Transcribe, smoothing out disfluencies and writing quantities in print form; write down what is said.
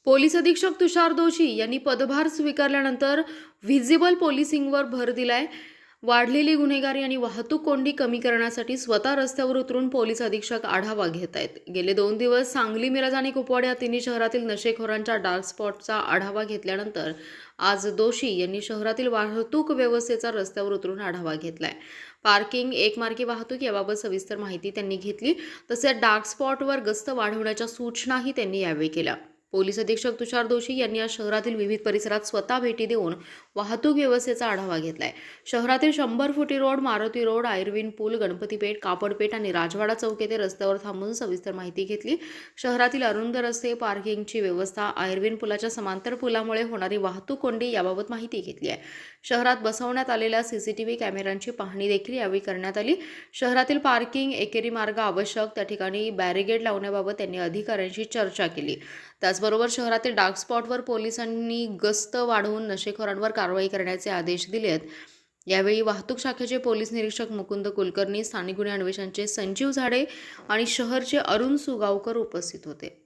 Police अधीक्षक तुषार दोशी यांनी पदभार स्वीकारल्यानंतर व्हिजिबल पोलिसिंगवर भर दिलाय. वाढलेली गुन्हेगारी आणि वाहतूक कोंडी कमी करण्यासाठी स्वतः रस्त्यावर उतरून पोलीस अधीक्षक आढावा घेत आहेत. गेले 2 दिवस सांगली, मिरज आणि कुपवाड या तिन्ही शहरातील नशेखोरांच्या डार्क स्पॉटचा आढावा घेतल्यानंतर आज दोशी यांनी शहरातील वाहतूक व्यवस्थेचा रस्त्यावर उतरून आढावा घेतलाय. पार्किंग, एकमार्गी वाहतूक याबाबत सविस्तर माहिती त्यांनी घेतली. तसेच डार्क स्पॉटवर गस्त वाढवण्याच्या सूचनाही त्यांनी यावेळी केल्या. पोलीस अधीक्षक तुषार दोशी यांनी आज शहरातील विविध परिसरात स्वतः भेटी देऊन वाहतूक व्यवस्थेचा आढावा घेतलाय. शहरातील 100 फुटी रोड, मारुती रोड, आयर्विन पूल, गणपतीपेठ, कापडपेठ आणि राजवाडा चौक येथे रस्त्यावर थांबून सविस्तर माहिती घेतली. शहरातील अरुंद रस्ते, पार्किंगची व्यवस्था, आयर्विन पुलाच्या समांतर पुलामुळे होणारी वाहतूक कोंडी याबाबत माहिती घेतली आहे. शहरात बसवण्यात आलेल्या सीसीटीव्ही कॅमेऱ्यांची पाहणी देखील यावेळी करण्यात आली. शहरातील पार्किंग, एकेरी मार्ग आवश्यक त्या ठिकाणी बॅरिगेड लावण्याबाबत त्यांनी अधिकाऱ्यांशी चर्चा केली. त्याचबरोबर शहरातील डार्क स्पॉटवर पोलिसांनी गस्त वाढवून नशेखोरांवर कारवाई करण्याचे आदेश दिले आहेत. यावेळी वाहतूक शाखेचे पोलीस निरीक्षक मुकुंद कुलकर्णी, स्थानिक गुन्हे अन्वेषणचे संजीव झाडे आणि शहरचे अरुण सुगावकर उपस्थित होते.